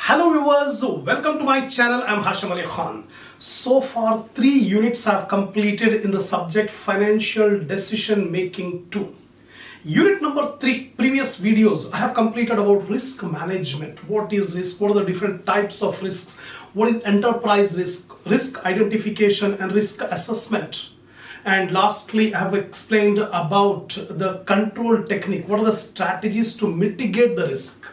Hello viewers, welcome to my channel. I'm Hasham Ali Khan. So far 3 units have completed in the subject Financial Decision Making 2. Unit number 3, previous videos I have completed about risk management. What is risk? What are the different types of risks? What is enterprise risk? Risk identification and risk assessment. And lastly, I have explained about the control technique. What are the strategies to mitigate the risk?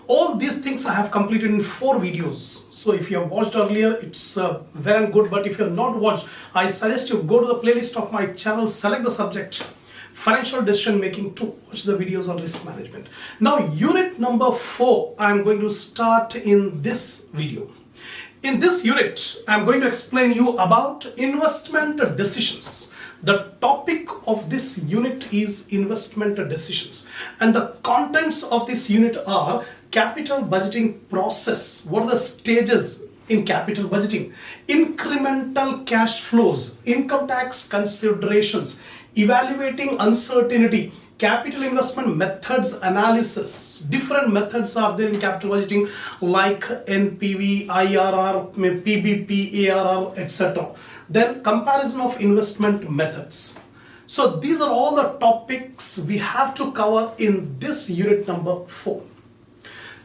All these things I have completed in 4 videos. So if you have watched earlier, it's well and good. But if you have not watched, I suggest you go to the playlist of my channel, select the subject Financial Decision Making 2, watch the videos on risk management. Now unit number 4, I am going to start in this video. In this unit, I am going to explain you about investment decisions. The topic of this unit is investment decisions, and the contents of this unit are capital budgeting process. What are the stages in capital budgeting? Incremental cash flows, income tax considerations, evaluating uncertainty, capital investment methods analysis. Different methods are there in capital budgeting like NPV, IRR, PBP, ARR, etc. Then comparison of investment methods. So these are all the topics we have to cover in this unit number 4.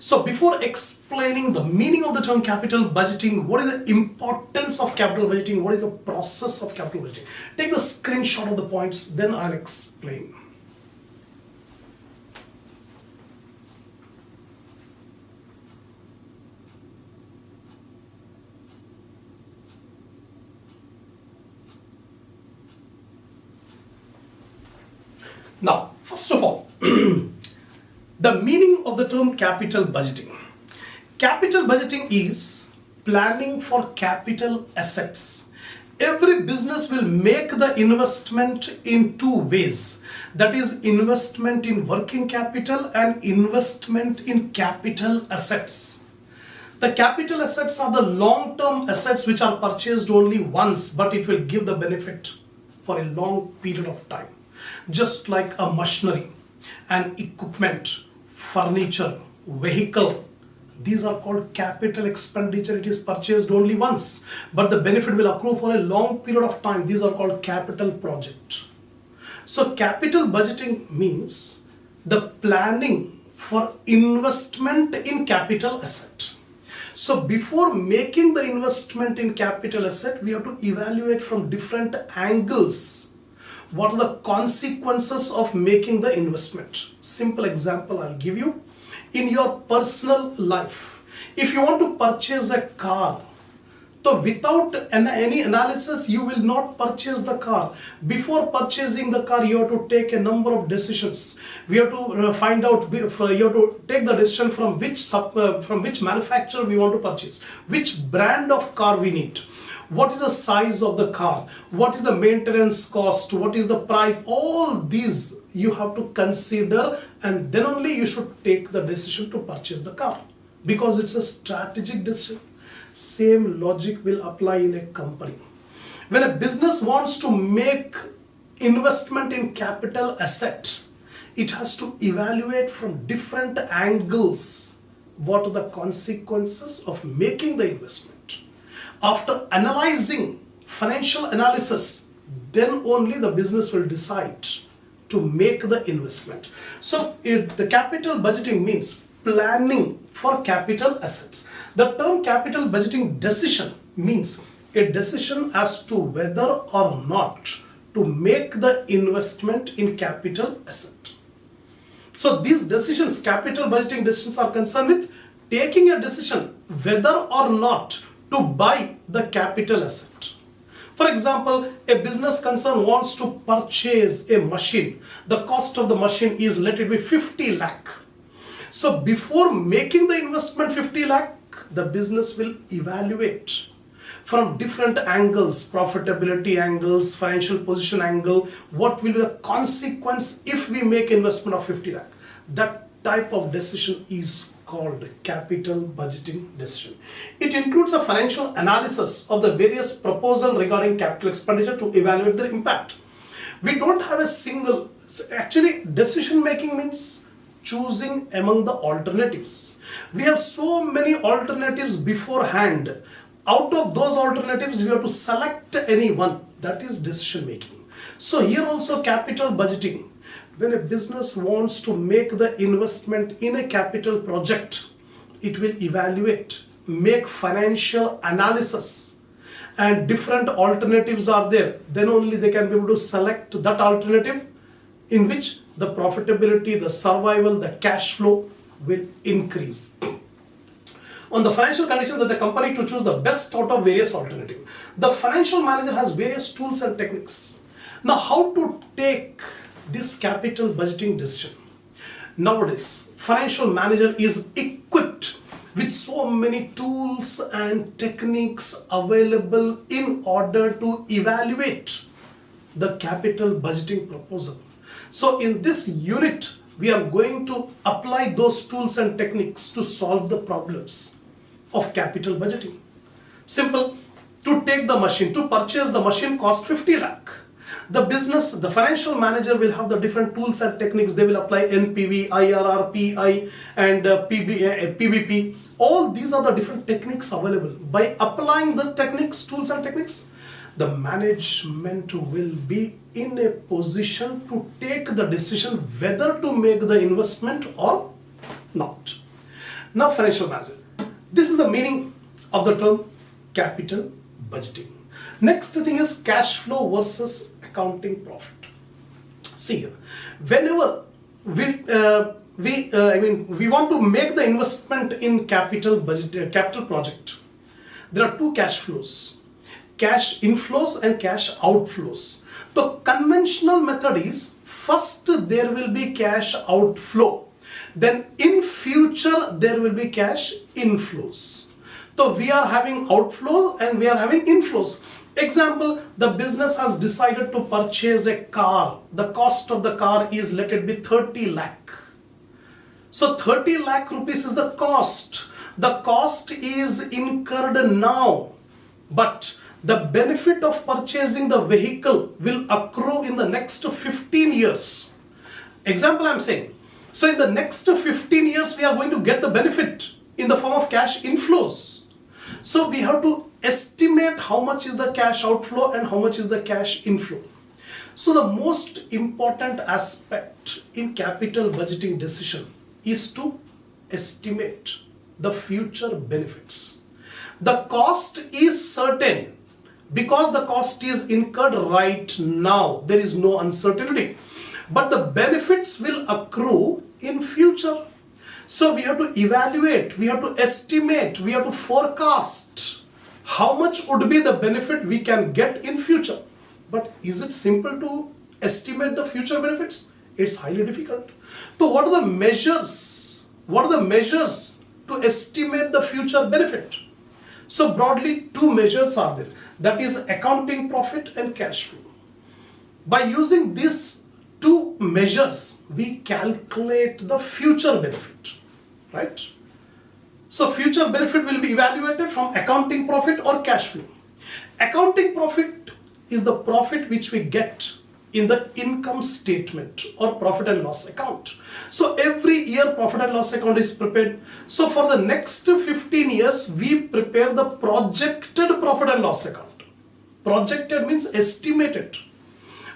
So before explaining the meaning of the term capital budgeting, what is the importance of capital budgeting, what is the process of capital budgeting, take the screenshot of the points, then I'll explain. Now, first of all, the meaning of the term capital budgeting. Capital budgeting is planning for capital assets. Every business will make the investment in 2 ways. That is investment in working capital and investment in capital assets. The capital assets are the long-term assets which are purchased only once, but it will give the benefit for a long period of time. Just like a machinery, an equipment, furniture, vehicle, these are called capital expenditure. It is purchased only once, but the benefit will accrue for a long period of time. These are called capital project. So capital budgeting means the planning for investment in capital asset. So before making the investment in capital asset, we have to evaluate from different angles. What are the consequences of making the investment? Simple example I'll give you. In your personal life, if you want to purchase a car, so without any analysis, you will not purchase the car. Before purchasing the car, you have to take a number of decisions. We have to find out, you have to take the decision from which manufacturer we want to purchase, which brand of car we need. What is the size of the car? What is the maintenance cost? What is the price? All these you have to consider, and then only you should take the decision to purchase the car, because it's a strategic decision. Same logic will apply in a company. When a business wants to make investment in capital asset, it has to evaluate from different angles what are the consequences of making the investment. After analyzing financial analysis, then only the business will decide to make the investment. So the capital budgeting means planning for capital assets. The term capital budgeting decision means a decision as to whether or not to make the investment in capital asset. So these decisions, capital budgeting decisions, are concerned with taking a decision whether or not to buy the capital asset. For example, a business concern wants to purchase a machine. The cost of the machine is, let it be 50 lakh. So before making the investment 50 lakh, the business will evaluate from different angles, profitability angles, financial position angle, what will be the consequence if we make investment of 50 lakh. That type of decision is called capital budgeting decision. It includes a financial analysis of the various proposals regarding capital expenditure to evaluate their impact. We don't have a single, actually decision making means choosing among the alternatives. We have so many alternatives beforehand. Out of those alternatives, we have to select any one. That is decision making. So here also capital budgeting. When a business wants to make the investment in a capital project, it will evaluate, make financial analysis, and different alternatives are there. Then only they can be able to select that alternative in which the profitability, the survival, the cash flow will increase. On the financial condition that the company to choose the best out of various alternatives, the financial manager has various tools and techniques. Now, how to take this capital budgeting decision? Nowadays, financial manager is equipped with so many tools and techniques available in order to evaluate the capital budgeting proposal. So in this unit, we are going to apply those tools and techniques to solve the problems of capital budgeting. Simple. To take the machine, to purchase the machine cost 50 lakh. The financial manager will have the different tools and techniques. They will apply NPV, IRR, PI, and PVP. All these are the different techniques available. By applying the techniques, tools and techniques, the management will be in a position to take the decision whether to make the investment or not. Now, financial manager. This is the meaning of the term capital budgeting. Next thing is cash flow versus accounting profit. See here, whenever we want to make the investment in capital project, there are two cash flows: cash inflows and cash outflows. The conventional method is first there will be cash outflow, then in future there will be cash inflows. So we are having outflow and we are having inflows. Example, the business has decided to purchase a car. The cost of the car is, let it be 30 lakh. So 30 lakh rupees is the cost. The cost is incurred now, but the benefit of purchasing the vehicle will accrue in the next 15 years. Example I am saying. So in the next 15 years, we are going to get the benefit in the form of cash inflows. So we have to estimate how much is the cash outflow and how much is the cash inflow. So the most important aspect in capital budgeting decision is to estimate the future benefits. The cost is certain because the cost is incurred right now. There is no uncertainty, but the benefits will accrue in future. So we have to evaluate, we have to estimate, we have to forecast how much would be the benefit we can get in future. But is it simple to estimate the future benefits? It's highly difficult. So what are the measures? What are the measures to estimate the future benefit? So broadly, two measures are there. That is accounting profit and cash flow. By using these two measures, we calculate the future benefit, right? So future benefit will be evaluated from accounting profit or cash flow. Accounting profit is the profit which we get in the income statement or profit and loss account. So every year profit and loss account is prepared. So for the next 15 years, we prepare the projected profit and loss account. Projected means estimated.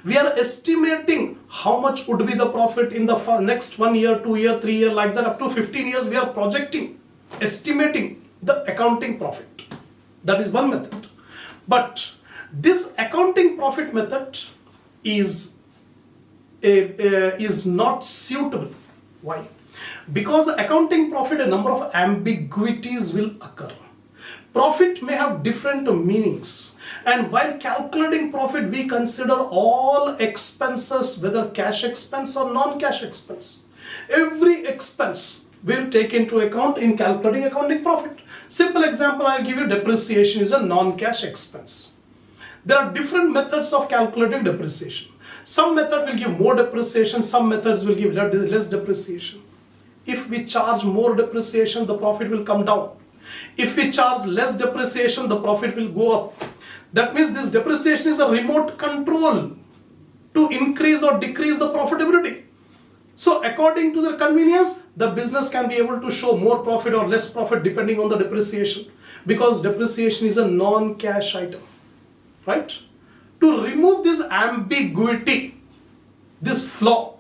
We are estimating how much would be the profit in the next 1 year, 2 year, 3 year, like that up to 15 years. We are projecting, estimating the accounting profit. That is one method. But this accounting profit method is not suitable. Why? Because accounting profit, a number of ambiguities will occur. Profit may have different meanings, and while calculating profit, we consider all expenses, whether cash expense or non-cash expense. Every expense will take into account in calculating accounting profit. Simple example I'll give you: depreciation is a non-cash expense. There are different methods of calculating depreciation. Some method will give more depreciation, some methods will give less depreciation. If we charge more depreciation, the profit will come down. If we charge less depreciation, the profit will go up. That means this depreciation is a remote control to increase or decrease the profitability. So according to their convenience, the business can be able to show more profit or less profit depending on the depreciation, because depreciation is a non-cash item, right? To remove this ambiguity, this flaw,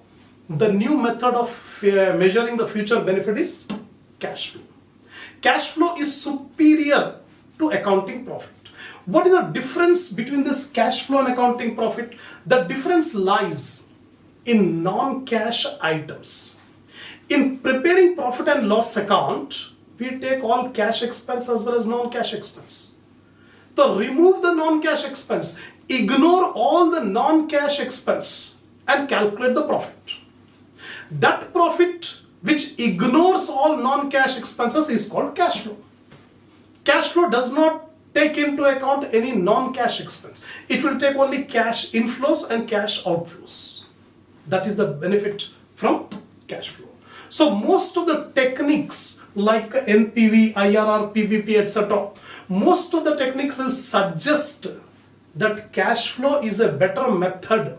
the new method of measuring the future benefit is cash flow. Cash flow is superior to accounting profit. What is the difference between this cash flow and accounting profit? The difference lies in non-cash items. In preparing profit and loss account, we take all cash expense as well as non-cash expense. So remove the non-cash expense, ignore all the non-cash expense and calculate the profit. That profit which ignores all non-cash expenses is called cash flow. Cash flow does not take into account any non-cash expense. It will take only cash inflows and cash outflows. That is the benefit from cash flow. So most of the techniques like NPV, IRR, PVP, etc., most of the techniques will suggest that cash flow is a better method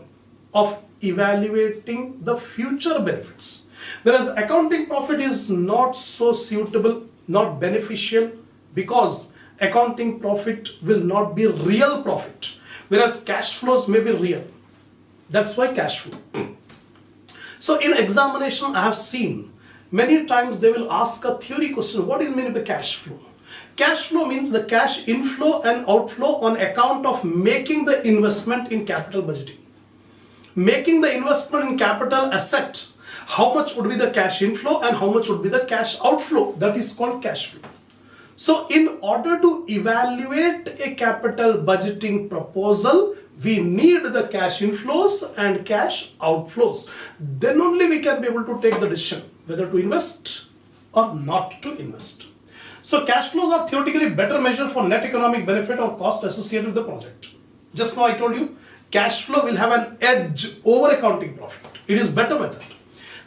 of evaluating the future benefits. Whereas accounting profit is not so suitable, not beneficial, because accounting profit will not be real profit, whereas cash flows may be real. That's why cash flow. So in examination, I have seen many times they will ask a theory question, what is meant by cash flow? Cash flow means the cash inflow and outflow on account of making the investment in capital budgeting. Making the investment in capital asset, how much would be the cash inflow and how much would be the cash outflow? That is called cash flow. So in order to evaluate a capital budgeting proposal, we need the cash inflows and cash outflows. Then only we can be able to take the decision whether to invest or not to invest. So cash flows are theoretically better measure for net economic benefit or cost associated with the project. Just now I told you, cash flow will have an edge over accounting profit. It is better method.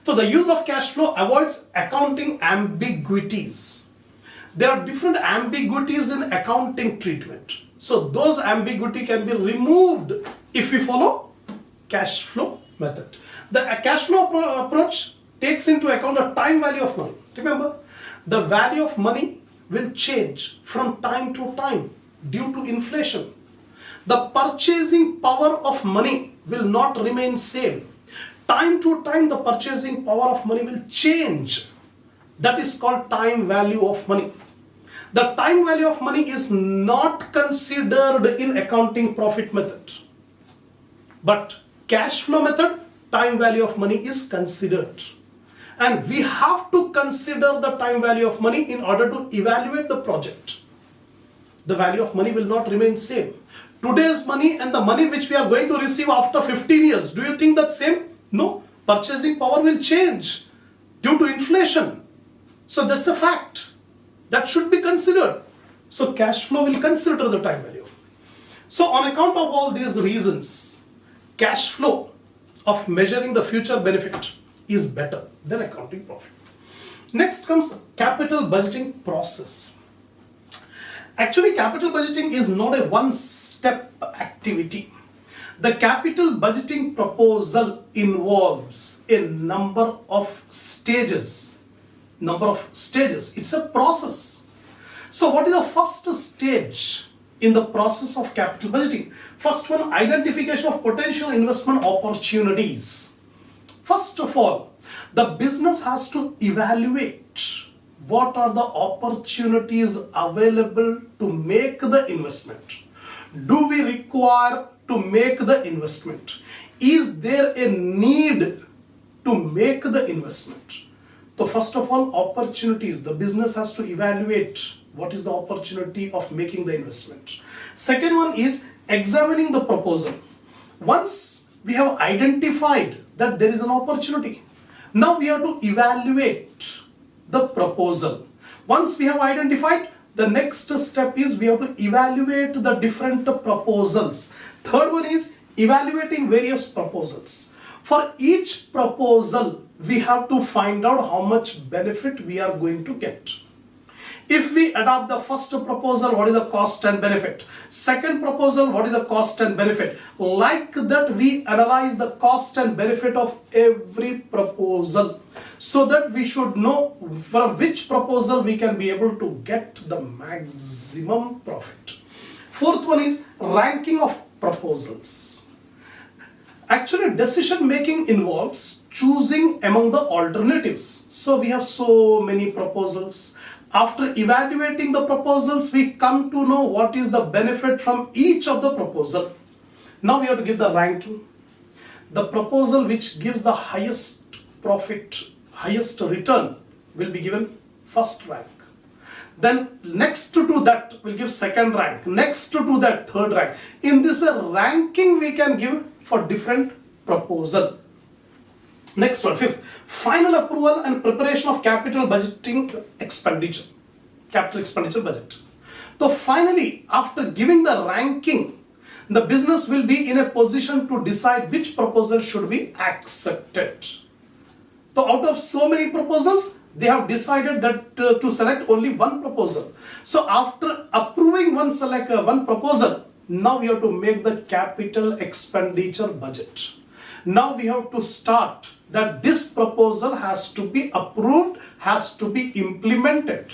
So the use of cash flow avoids accounting ambiguities. There are different ambiguities in accounting treatment. So those ambiguity can be removed if we follow cash flow method. The cash flow approach takes into account the time value of money. Remember, the value of money will change from time to time due to inflation. The purchasing power of money will not remain same. Time to time the purchasing power of money will change. That is called time value of money. The time value of money is not considered in accounting profit method. But cash flow method, time value of money is considered. And we have to consider the time value of money in order to evaluate the project. The value of money will not remain same. Today's money and the money which we are going to receive after 15 years, do you think that's same? No. Purchasing power will change due to inflation. So that's a fact. That should be considered. So cash flow will consider the time value. So on account of all these reasons, cash flow of measuring the future benefit is better than accounting profit. Next comes capital budgeting process. Actually, capital budgeting is not a one-step activity. The capital budgeting proposal involves a number of stages. It's a process. So what is the first stage in the process of capital budgeting? First one, identification of potential investment opportunities. First of all, the business has to evaluate what are the opportunities available to make the investment. Do we require to make the investment? Is there a need to make the investment? So first of all, opportunities. The business has to evaluate what is the opportunity of making the investment. Second one is examining the proposal. Once we have identified that there is an opportunity, now we have to evaluate the proposal. Once we have identified, the next step is we have to evaluate the different proposals. Third one is evaluating various proposals. For each proposal, we have to find out how much benefit we are going to get. If we adopt the first proposal, what is the cost and benefit? Second proposal, what is the cost and benefit? Like that, we analyze the cost and benefit of every proposal so that we should know from which proposal we can be able to get the maximum profit. Fourth one is ranking of proposals. Actually, decision making involves choosing among the alternatives. So we have so many proposals. After evaluating the proposals, we come to know what is the benefit from each of the proposal. Now we have to give the ranking. The proposal which gives the highest profit, highest return will be given first rank. Then next to that will give second rank. Next to that third rank. In this way, ranking we can give for different proposal. Next one, fifth, final approval and preparation of capital budgeting expenditure, capital expenditure budget. So finally, after giving the ranking, the business will be in a position to decide which proposal should be accepted. So out of so many proposals, they have decided that to select only one proposal. So after approving one proposal, now we have to make the capital expenditure budget. Now we have to start that this proposal has to be approved, has to be implemented.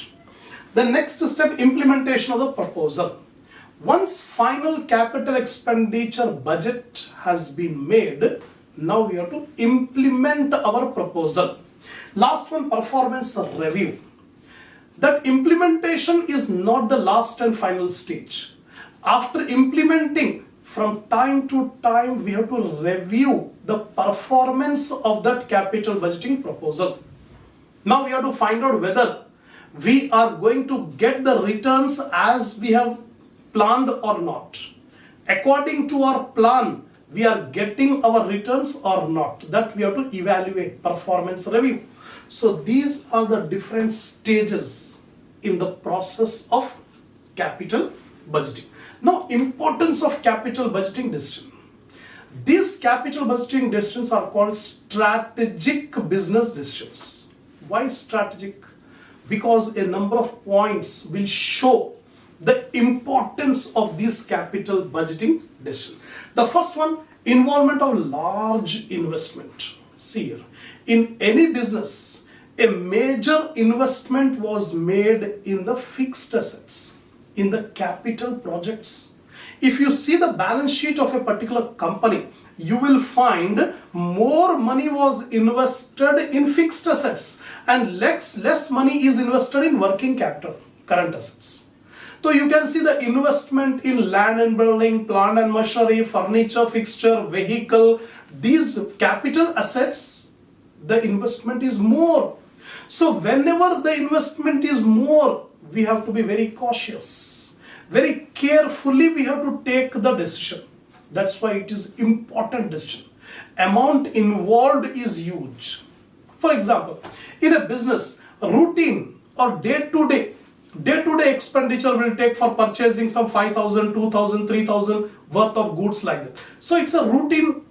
The next step, implementation of the proposal. Once final capital expenditure budget has been made, now we have to implement our proposal. Last one, performance review. That implementation is not the last and final stage. After implementing, from time to time we have to review the performance of that capital budgeting proposal. Now we have to find out whether we are going to get the returns as we have planned or not. According to our plan, we are getting our returns or not. That we have to evaluate, performance review. So these are the different stages in the process of capital budgeting. Now, importance of capital budgeting decision. These capital budgeting decisions are called strategic business decisions. Why strategic? Because a number of points will show the importance of this capital budgeting decision. The first one, involvement of large investment. See here, in any business, a major investment was made in the fixed assets, in the capital projects. If you see the balance sheet of a particular company, you will find more money was invested in fixed assets and less money is invested in working capital, current assets. So you can see the investment in land and building, plant and machinery, furniture, fixture, vehicle, these capital assets, the investment is more. So whenever the investment is more, we have to be very cautious. Very carefully we have to take the decision. That's why it is important decision. Amount involved is huge. For example, in a business, routine or day-to-day expenditure will take for purchasing some 5,000, 2,000, 3,000 worth of goods like that. So it's a routine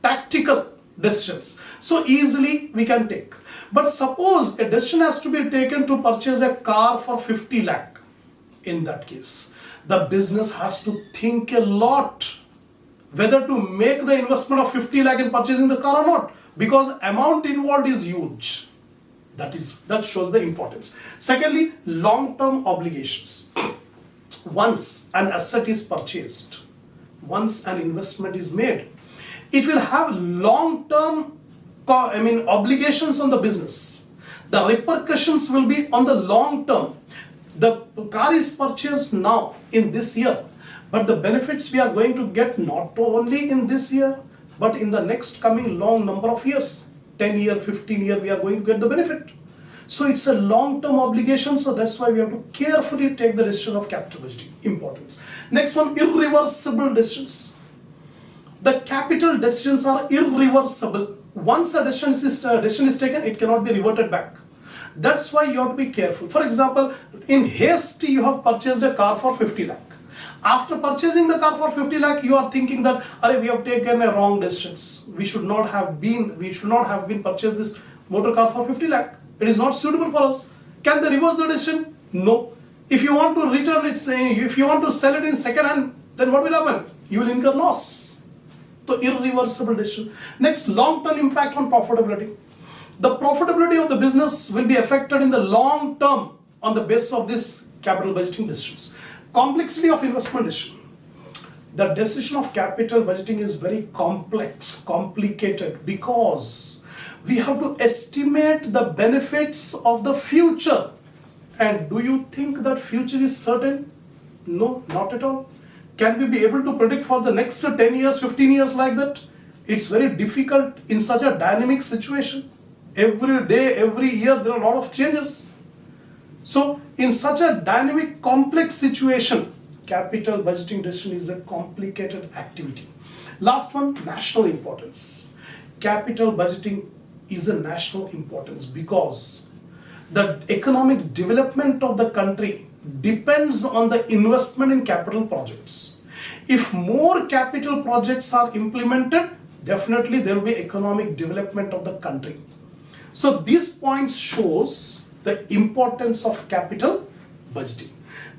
tactical decisions. So easily we can take. But suppose a decision has to be taken to purchase a car for 50 lakh. In that case, the business has to think a lot whether to make the investment of 50 lakh in purchasing the car or not, because amount involved is huge. That shows the importance. Secondly, long-term obligations. Once an asset is purchased, once an investment is made, it will have long-term obligations on the business. The repercussions will be on the long term. The car is purchased now in this year, but the benefits we are going to get not only in this year, but in the next coming long number of years. 10 year, 15 year, we are going to get the benefit. So it's a long-term obligation, so that's why we have to carefully take the decision of capital budgeting. Importance. Next one, irreversible decisions. The capital decisions are irreversible. Once a decision is taken, it cannot be reverted back. That's why you have to be careful. For example, in haste, you have purchased a car for 50 lakh. After purchasing the car for 50 lakh, you are thinking that, we have taken a wrong decisions. We should not have been purchased this motor car for 50 lakh. It is not suitable for us. Can they reverse the decision? No. If you want to return it, say, if you want to sell it in second hand, then what will happen? You will incur loss. So irreversible decision. Next, long-term impact on profitability. The profitability of the business will be affected in the long term on the basis of this capital budgeting decisions. Complexity of investment decision. The decision of capital budgeting is very complex, complicated, because we have to estimate the benefits of the future. And do you think that future is certain? No, not at all. Can we be able to predict for the next 10 years, 15 years like that? It's very difficult in such a dynamic situation. Every day, every year, there are a lot of changes. So, in such a dynamic, complex situation, capital budgeting decision is a complicated activity. Last one, national importance. Capital budgeting is a national importance because the economic development of the country depends on the investment in capital projects. If more capital projects are implemented, definitely there will be economic development of the country. So these points shows the importance of capital budgeting.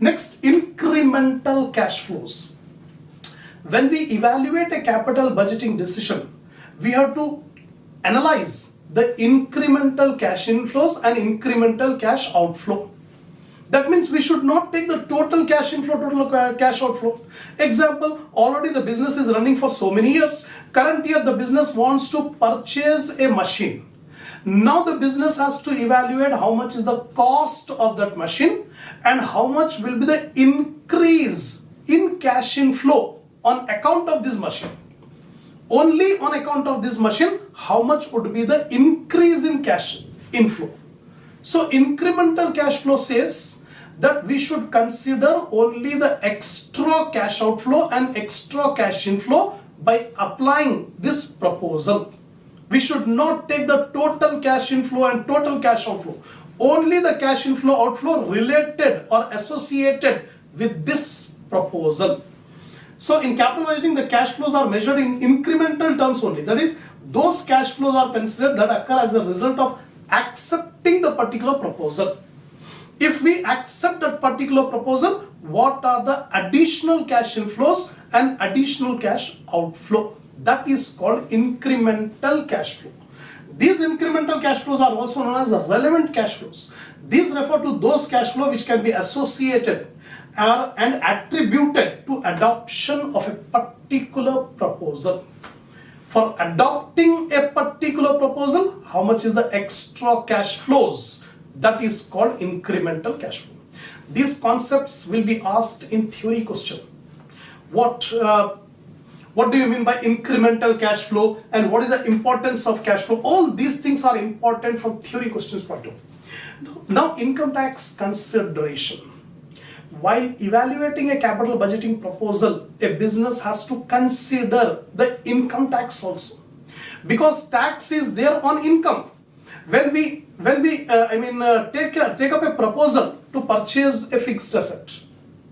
Next, incremental cash flows. When we evaluate a capital budgeting decision, we have to analyze the incremental cash inflows and incremental cash outflow. That means we should not take the total cash inflow, total cash outflow. Example, already the business is running for so many years. Current year the business wants to purchase a machine. Now the business has to evaluate how much is the cost of that machine and how much will be the increase in cash inflow on account of this machine. Only on account of this machine, how much would be the increase in cash inflow. So incremental cash flow says that we should consider only the extra cash outflow and extra cash inflow by applying this proposal. We should not take the total cash inflow and total cash outflow. Only the cash inflow outflow related or associated with this proposal. So in capital budgeting, the cash flows are measured in incremental terms only. That is, those cash flows are considered that occur as a result of accepting the particular proposal. If we accept that particular proposal, what are the additional cash inflows and additional cash outflow? That is called incremental cash flow. These incremental cash flows are also known as relevant cash flows. These refer to those cash flows which can be associated and attributed to adoption of a particular proposal. For adopting a particular proposal, how much is the extra cash flows? That is called incremental cash flow. These concepts will be asked in theory question. What do you mean by incremental cash flow and what is the importance of cash flow? All these things are important from theory questions point of view. Now, income tax consideration. While evaluating a capital budgeting proposal, a business has to consider the income tax also, because tax is there on income. When we take up a proposal to purchase a fixed asset,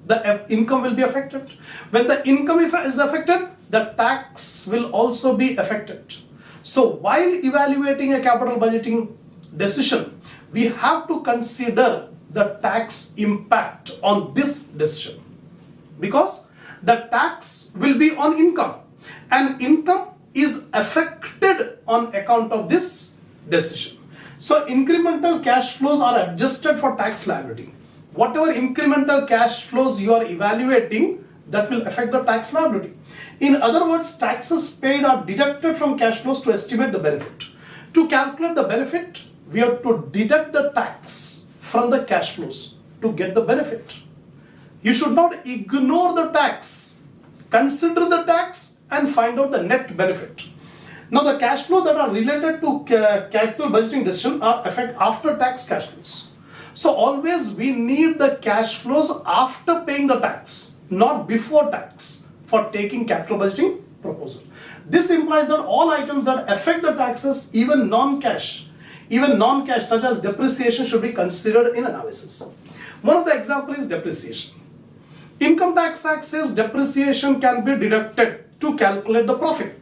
the income will be affected. When the income is affected, the tax will also be affected. So while evaluating a capital budgeting decision, we have to consider the tax impact on this decision, because the tax will be on income and income is affected on account of this decision. So incremental cash flows are adjusted for tax liability. Whatever incremental cash flows you are evaluating, that will affect the tax liability. In other words, taxes paid are deducted from cash flows to estimate the benefit. To calculate the benefit, we have to deduct the tax from the cash flows to get the benefit. You should not ignore the tax. Consider the tax and find out the net benefit. Now, the cash flows that are related to capital budgeting decision are affect after tax cash flows. So always we need the cash flows after paying the tax, not before tax, for taking capital budgeting proposal. This implies that all items that affect the taxes, even non-cash such as depreciation, should be considered in analysis. One of the examples is depreciation. Income tax act says depreciation can be deducted to calculate the profit.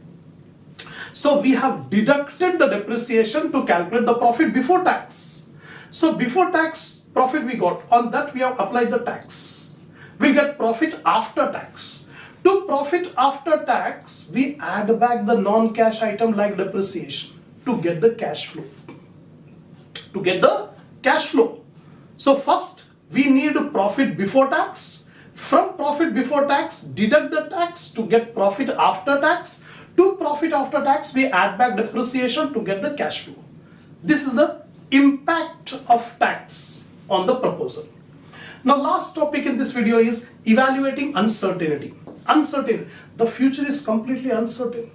So we have deducted the depreciation to calculate the profit before tax. So before tax, profit we got, on that we have applied the tax. We get profit after tax. To profit after tax, we add back the non-cash item like depreciation to get the cash flow. To get the cash flow. So first we need profit before tax. From profit before tax, deduct the tax to get profit after tax. To profit after tax, we add back depreciation to get the cash flow. This is the impact of tax on the proposal. Now last topic in this video is evaluating uncertainty. Uncertain. The future is completely uncertain.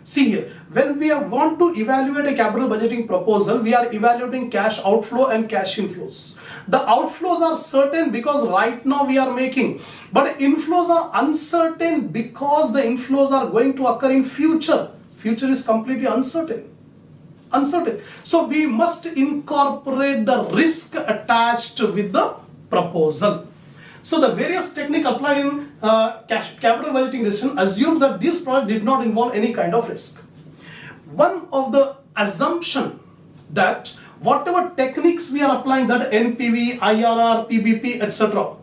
See here, when we want to evaluate a capital budgeting proposal, we are evaluating cash outflow and cash inflows. The outflows are certain because right now we are making, but inflows are uncertain because the inflows are going to occur in future. Future is completely uncertain. So we must incorporate the risk attached with the proposal. So the various technique applied in capital budgeting decision assumes that this project did not involve any kind of risk. One of the assumption that whatever techniques we are applying, that NPV, IRR, PBP, etc.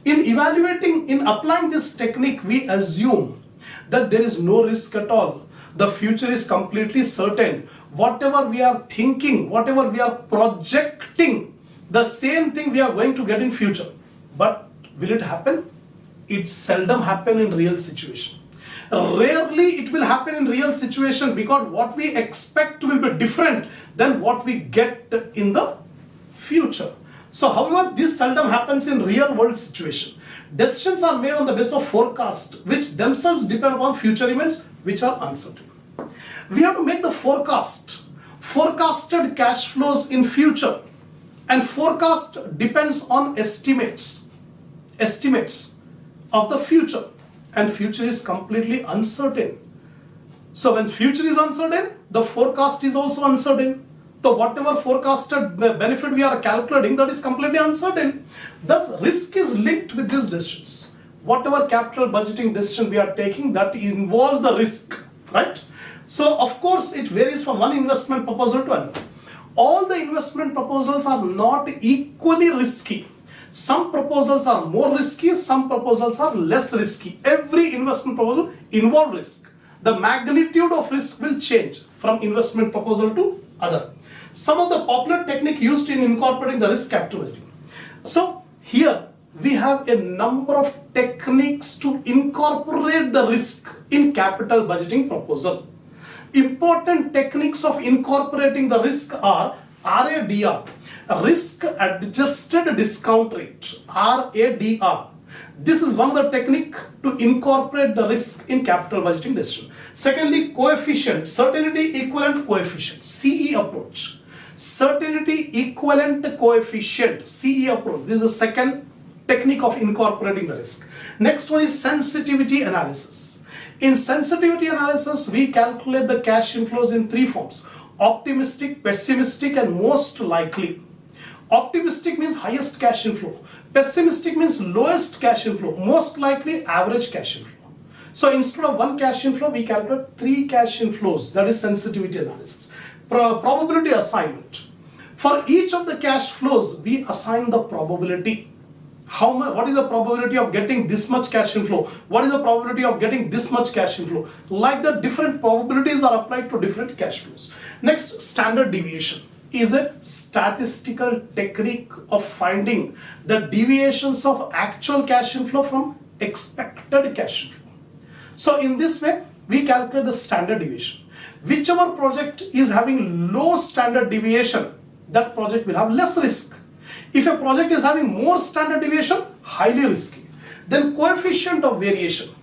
In applying this technique, we assume that there is no risk at all. The future is completely certain. Whatever we are thinking, whatever we are projecting, the same thing we are going to get in future. But will it happen? It seldom happen in real situation. Rarely it will happen in real situation because what we expect will be different than what we get in the future. So however, this seldom happens in real world situation. Decisions are made on the basis of forecast, which themselves depend upon future events which are uncertain. We have to make the forecasted cash flows in future, and forecast depends on estimates of the future, and future is completely uncertain. So when future is uncertain, the forecast is also uncertain. So whatever forecasted benefit we are calculating, that is completely uncertain. Thus risk is linked with these decisions. Whatever capital budgeting decision we are taking, that involves the risk, right? So of course it varies from one investment proposal to another. All the investment proposals are not equally risky. Some proposals are more risky, some proposals are less risky. Every investment proposal involves risk. The magnitude of risk will change from investment proposal to other. Some of the popular technique used in incorporating the risk capital budgeting. So here we have a number of techniques to incorporate the risk in capital budgeting proposal. Important techniques of incorporating the risk are RADR, risk adjusted discount rate, RADR. This is one of the technique to incorporate the risk in capital budgeting decision. Secondly, coefficient, certainty equivalent coefficient, CE approach. Certainty equivalent coefficient, CE approach. This is the second technique of incorporating the risk. Next one is sensitivity analysis. In sensitivity analysis, we calculate the cash inflows in three forms: optimistic, pessimistic, and most likely. Optimistic means highest cash inflow. Pessimistic means lowest cash inflow. Most likely, average cash inflow. So instead of one cash inflow, we calculate three cash inflows. That is sensitivity analysis. Probability assignment. For each of the cash flows, we assign the probability. What is the probability of getting this much cash inflow? What is the probability of getting this much cash inflow? Like the different probabilities are applied to different cash flows. Next, standard deviation is a statistical technique of finding the deviations of actual cash inflow from expected cash inflow. So in this way, we calculate the standard deviation. Whichever project is having low standard deviation, that project will have less risk. If a project is having more standard deviation, highly risky. Then coefficient of variation.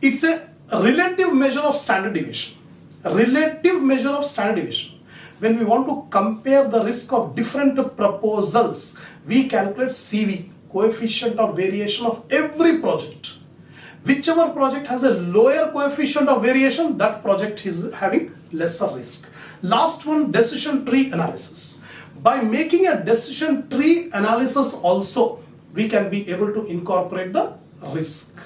It's a relative measure of standard deviation. Relative measure of standard deviation. When we want to compare the risk of different proposals, we calculate CV, coefficient of variation of every project. Whichever project has a lower coefficient of variation, that project is having lesser risk. Last one, decision tree analysis. By making a decision tree analysis also, we can be able to incorporate the risk.